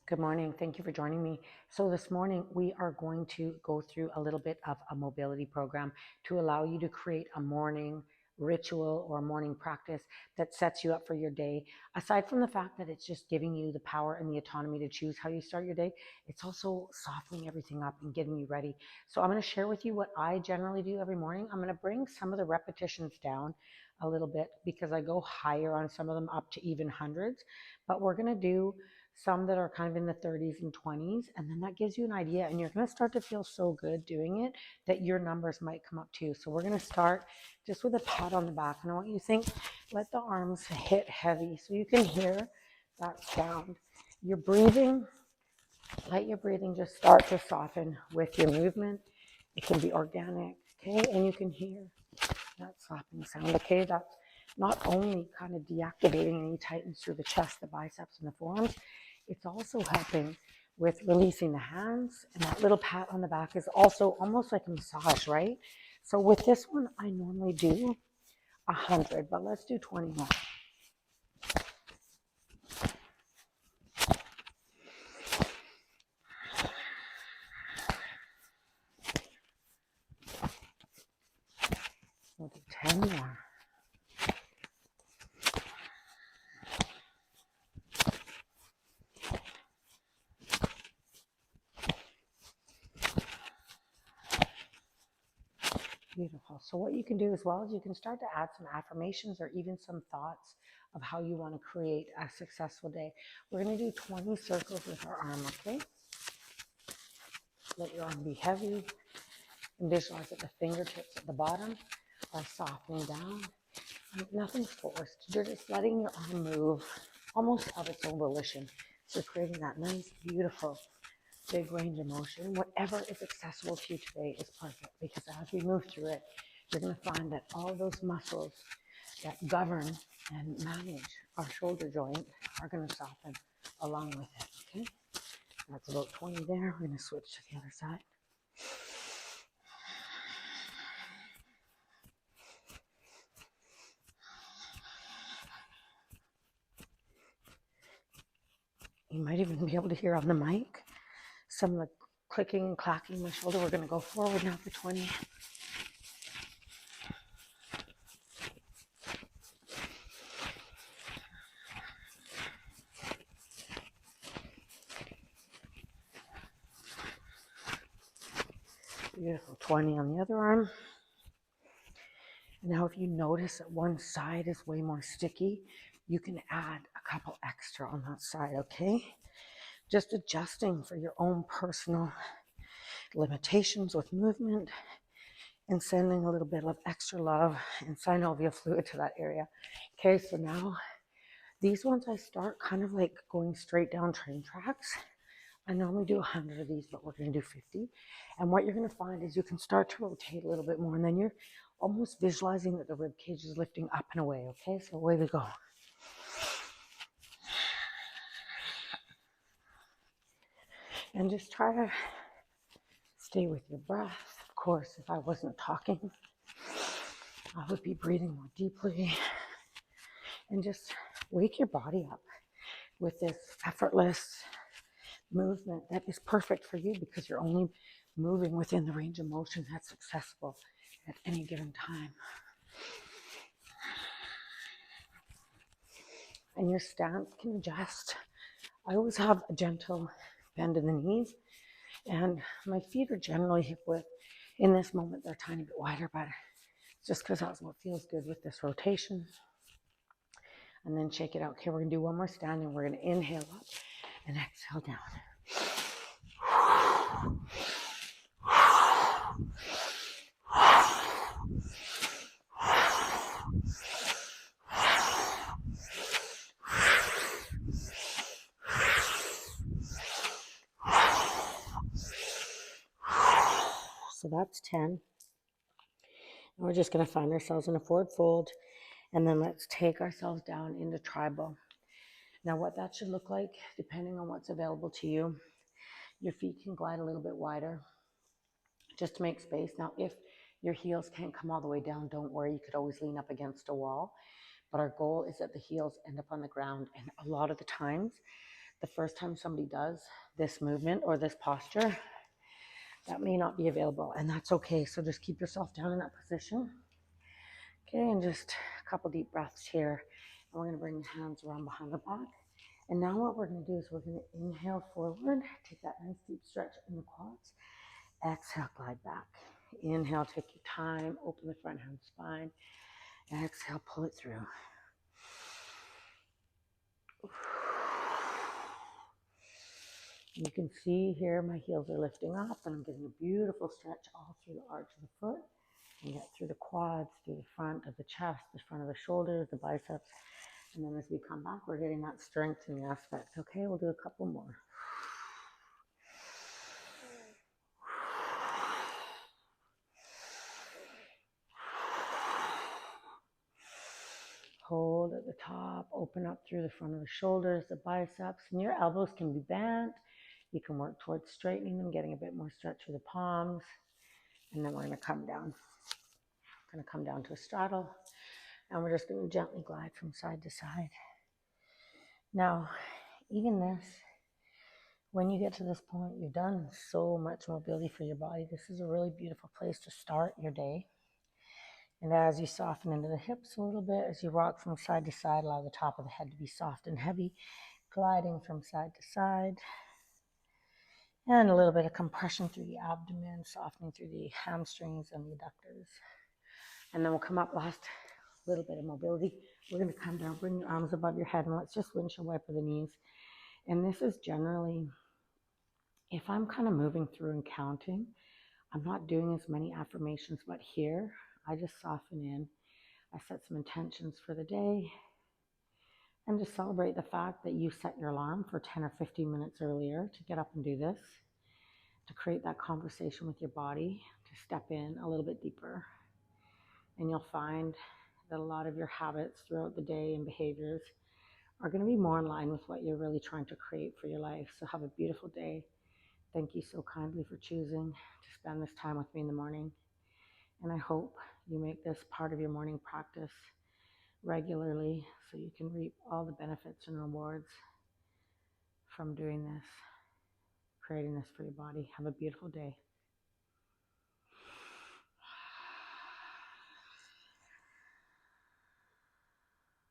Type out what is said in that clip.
Good morning. Thank you for joining me. So, this morning we are going to go through a little bit of a mobility program to allow you to create a morning ritual or morning practice that sets you up for your day. Aside from the fact that it's just giving you the power and the autonomy to choose how you start your day, it's also softening everything up and getting you ready. So, I'm going to share with you what I generally do every morning. I'm going to bring some of the repetitions down a little bit because I go higher on some of them up to even hundreds, but we're going to do some that are kind of in the 30s and 20s, and then that gives you an idea, and you're going to start to feel so good doing it that your numbers might come up too. So we're going to start just with a pat on the back, and I want you to think, let the arms hit heavy so you can hear that sound. Your breathing, let your breathing just start to soften with your movement. It can be organic, okay, and you can hear that slapping sound, okay. That's not only kind of deactivating any tightness through the chest, the biceps, and the forearms, it's also helping with releasing the hands, and that little pat on the back is also almost like a massage, right? So with this one, I normally do 100, but let's do 20 more. We'll do 10 more. Beautiful. So what you can do as well is you can start to add some affirmations or even some thoughts of how you want to create a successful day. We're going to do 20 circles with our arm, okay? Let your arm be heavy and visualize that the fingertips at the bottom are softening down. Nothing's forced. You're just letting your arm move almost of its own volition. So creating that nice, beautiful, big range of motion. Whatever is accessible to you today is perfect, because as we move through it, you're going to find that all those muscles that govern and manage our shoulder joint are going to soften along with it, okay? That's about 20 there. We're going to switch to the other side. You might even be able to hear on the mic some of the clicking and clacking in my shoulder. We're going to go forward now for 20. Beautiful. 20 on the other arm. Now, if you notice that one side is way more sticky, you can add a couple extra on that side, okay? Just adjusting for your own personal limitations with movement and sending a little bit of extra love and synovial fluid to that area. Okay, so now these ones I start kind of like going straight down train tracks. I normally do 100 of these, but we're going to do 50. And what you're going to find is you can start to rotate a little bit more, and then you're almost visualizing that the rib cage is lifting up and away, okay? So away we go. And just try to stay with your breath. Of course, if I wasn't talking, I would be breathing more deeply. And just wake your body up with this effortless movement that is perfect for you, because you're only moving within the range of motion that's accessible at any given time. And your stance can adjust. I always have a gentle bend in the knees, and my feet are generally hip width. In this moment, they're a tiny bit wider, but just because that's what feels good with this rotation. And then shake it out. Okay, we're gonna do one more standing. We're gonna inhale up and exhale down. So that's 10. And we're just going to find ourselves in a forward fold, and then let's take ourselves down into tribal. Now what that should look like, depending on what's available to you, your feet can glide a little bit wider just to make space. Now if your heels can't come all the way down, don't worry, you could always lean up against a wall. But our goal is that the heels end up on the ground, and a lot of the times The first time somebody does this movement or this posture, that may not be available, and that's okay. So just keep yourself down in that position. Okay, and just a couple deep breaths here. And we're going to bring the hands around behind the back. And now what we're going to do is we're going to inhale forward, take that nice deep stretch in the quads. Exhale, glide back. Inhale, take your time, open the front hand spine. Exhale, pull it through. You can see here my heels are lifting up, and I'm getting a beautiful stretch all through the arch of the foot. And get through the quads, through the front of the chest, the front of the shoulders, the biceps. And then as we come back, we're getting that strengthening aspect. Okay, we'll do a couple more. Hold at the top, open up through the front of the shoulders, the biceps, and your elbows can be bent. You can work towards straightening them, getting a bit more stretch through the palms. And then we're going to come down. Going to come down to a straddle, and we're just going to gently glide from side to side. Now, even this, when you get to this point, you've done so much mobility for your body. This is a really beautiful place to start your day. And as you soften into the hips a little bit, as you rock from side to side, allow the top of the head to be soft and heavy, gliding from side to side. And a little bit of compression through the abdomen, softening through the hamstrings and the adductors. And then we'll come up, last little bit of mobility. We're going to come down, bring your arms above your head, and let's just windshield wiper the knees. And this is generally, if I'm kind of moving through and counting, I'm not doing as many affirmations, but here, I just soften in. I set some intentions for the day, and just celebrate the fact that you set your alarm for 10 or 15 minutes earlier to get up and do this, to create that conversation with your body, to step in a little bit deeper. And you'll find that a lot of your habits throughout the day and behaviors are going to be more in line with what you're really trying to create for your life. So have a beautiful day. Thank you so kindly for choosing to spend this time with me in the morning. And I hope you make this part of your morning practice regularly so you can reap all the benefits and rewards from doing this, creating this for your body. Have a beautiful day.